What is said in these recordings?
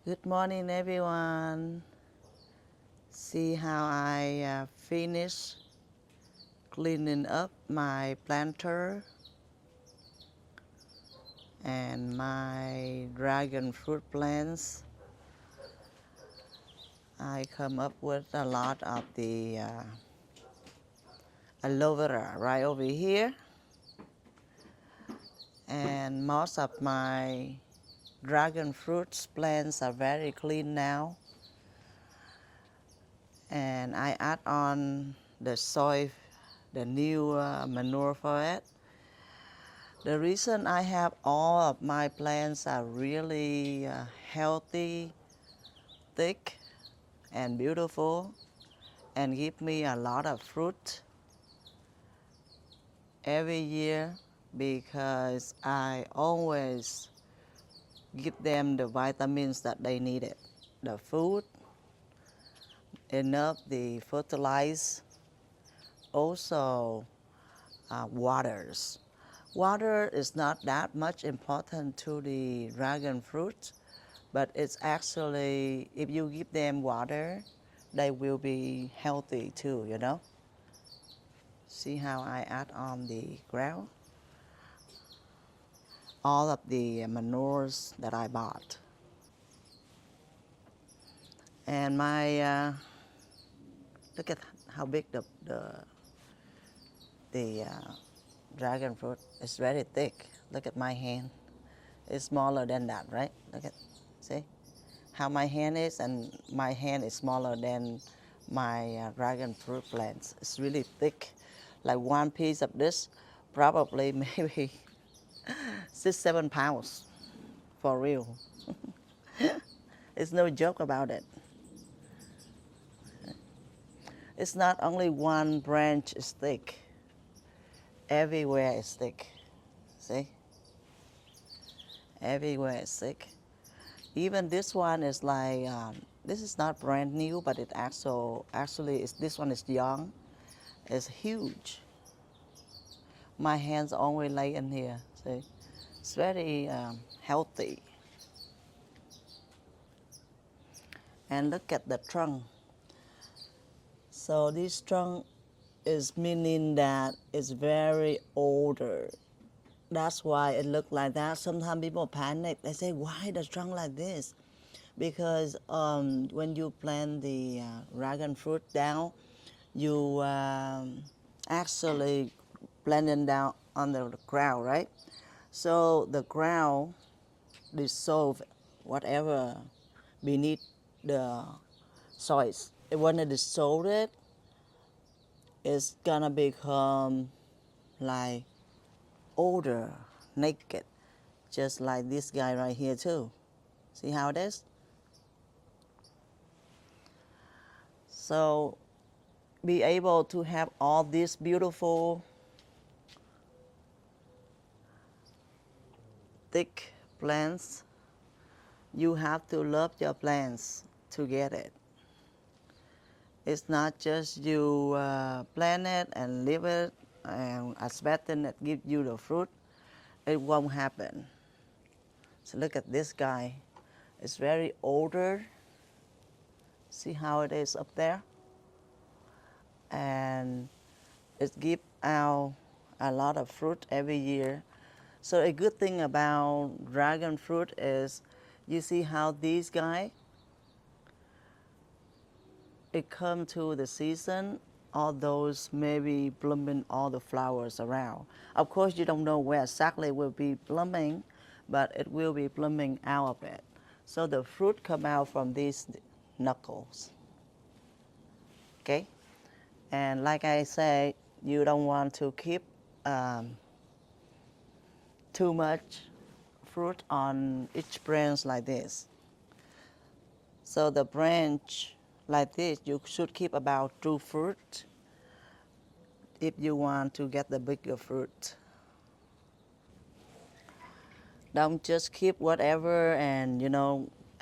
Good morning, everyone. See how I finish cleaning up my planter and my dragon fruit plants. I come up with a lot of the aloe vera right over here, and most of my dragon fruit plants are very clean now. And I add on the soil, the new manure for it. The reason I have all of my plants are really healthy, thick, and beautiful, and give me a lot of fruit every year because I always give them the vitamins that they needed, the food, enough the fertilize, also waters. Water is not that much important to the dragon fruit, but it's actually, if you give them water, they will be healthy too, you know. See how I add on the ground? All of the manures that I bought. And look at how big the dragon fruit is, very thick. Look at my hand. It's smaller than that, right? Look at, see how my hand is, and my hand is smaller than my dragon fruit plants. It's really thick. Like one piece of this, probably maybe 6, 7 pounds, for real. It's no joke about it. It's not only one branch is thick, everywhere is thick. See? Everywhere is thick. Even this one is like, this is not brand new, but it actually is, this one is young. It's huge. My hands always lay in here. See? It's very healthy. And look at the trunk. So this trunk is meaning that it's very older. That's why it looked like that. Sometimes people panic. They say, why the trunk like this? Because when you plant the dragon fruit down, you actually plant it down on the ground, right? So the ground dissolve whatever beneath the soil. When it dissolve it, it's gonna become like older, naked, just like this guy right here too. See how it is? So be able to have all these beautiful, thick plants, you have to love your plants to get it. It's not just you plant it and leave it and expecting it give you the fruit. It won't happen. So look at this guy. It's very older. See how it is up there? And it gives out a lot of fruit every year. So a good thing about dragon fruit is, you see how these guys, it come to the season, all those maybe blooming all the flowers around. Of course, you don't know where exactly it will be blooming, but it will be blooming out of it. So the fruit come out from these knuckles. Okay? And like I say, you don't want to keep too much fruit on each branch like this. So the branch like this, you should keep about 2 fruit if you want to get the bigger fruit. Don't just keep whatever and,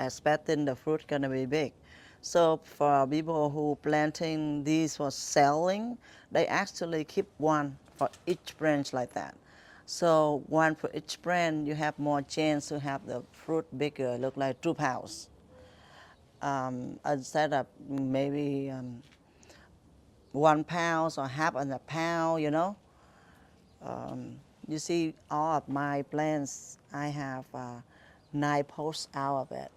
expecting the fruit gonna be big. So for people who planting these for selling, they actually keep one for each branch like that. So one for each branch, you have more chance to have the fruit bigger, look like 2 pounds. instead of maybe 1 pound or half of a pound, you know. You see, all of my plants, I have 9 posts out of it,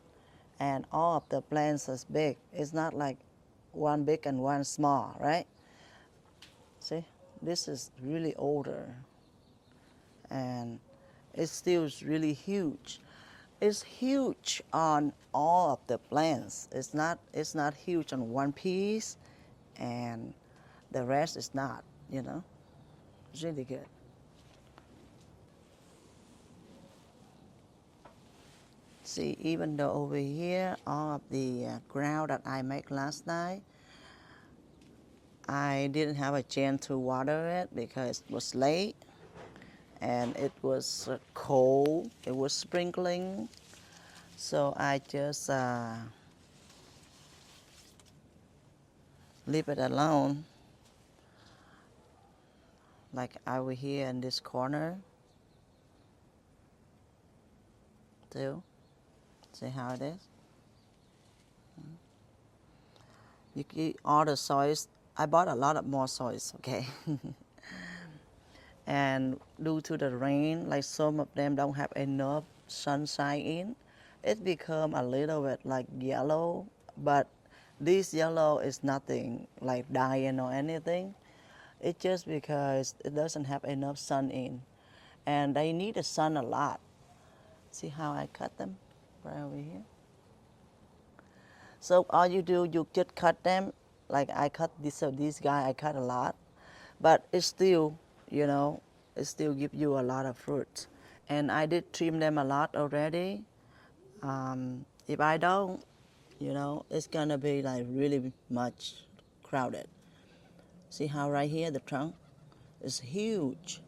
and all of the plants is big. It's not like one big and one small, right? See, this is really older, and it still is really huge. It's huge on all of the plants. It's not huge on one piece, and the rest is not. You know, it's really good. See, even though over here, all of the ground that I make last night, I didn't have a chance to water it because it was late and it was cold. It was sprinkling, so I just leave it alone. Like over here in this corner, too. See how it is? You get all the soils. I bought a lot of more soils, okay? And due to the rain, like some of them don't have enough sunshine in, it become a little bit like yellow, but this yellow is nothing like dying or anything. It's just because it doesn't have enough sun in, and they need the sun a lot. See how I cut them right over here? So all you do, you just cut them, like I cut this, so this guy I cut a lot, but it's still, you know, it still give you a lot of fruit. And I did trim them a lot already. If I don't, you know, it's gonna be like really much crowded. See how right here the trunk is huge.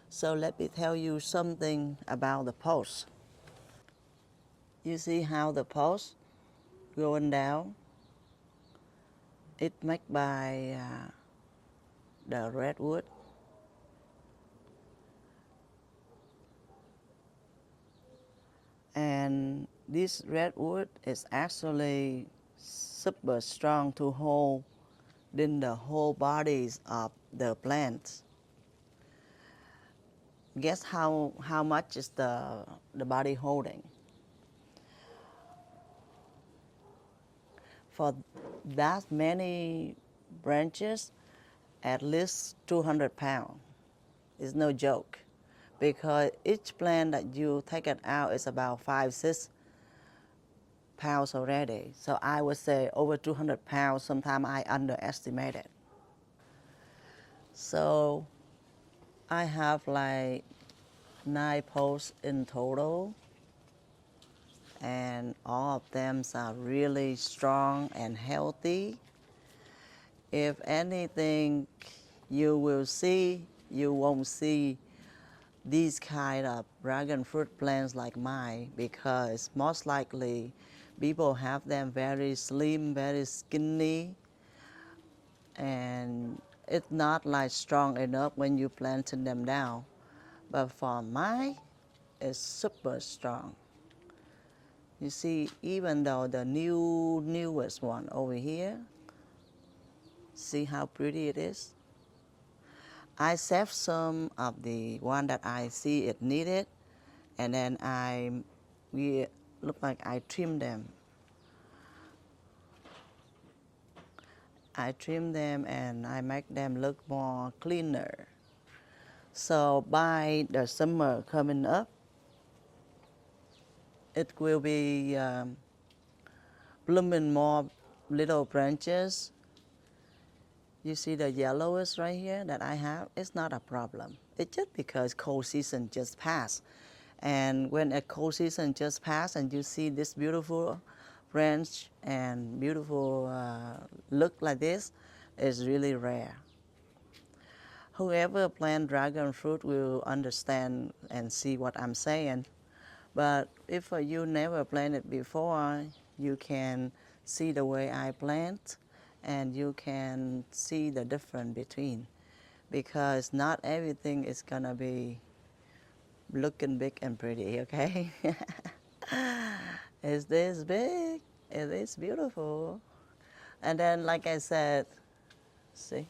So let me tell you something about the post. You see how the post going down? It made by the redwood. And this redwood is actually super strong to hold in the whole bodies of the plants. Guess how much is the body holding? For that many branches, at least 200 pounds. It's no joke, because each plant that you take it out is about 5-6 pounds already. So I would say over 200 pounds. Sometimes I underestimate it. So I have like 9 posts in total, and all of them are really strong and healthy. If anything, you will see, you won't see these kind of dragon fruit plants like mine, because most likely people have them very slim, very skinny, and it's not like strong enough when you planting them down. But for mine, it's super strong. You see, even though the newest one over here, see how pretty it is? I saved some of the one that I see it needed, and then we look like I trim them. I trim them and I make them look more cleaner. So by the summer coming up, it will be blooming more little branches. You see the yellowish right here that I have? It's not a problem. It's just because cold season just passed. And when a cold season just passed and you see this beautiful branch and beautiful look like this, is really rare. Whoever plant dragon fruit will understand and see what I'm saying. But if you never planted before, you can see the way I plant, and you can see the difference between, because not everything is gonna be looking big and pretty, okay? Is this big? It is beautiful. And then, like I said, see,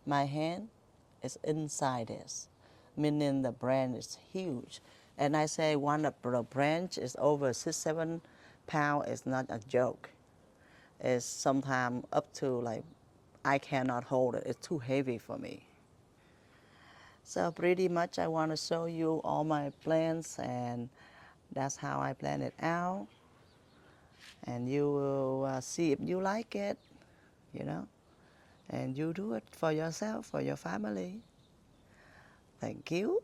my hand is inside this, meaning the branch is huge. And I say one of the branch is over 6-7 pounds. It's not a joke. It's sometimes up to like I cannot hold it. It's too heavy for me. So pretty much I want to show you all my plants, and that's how I plan it out. And you will see if you like it, you know, and you do it for yourself, for your family. Thank you.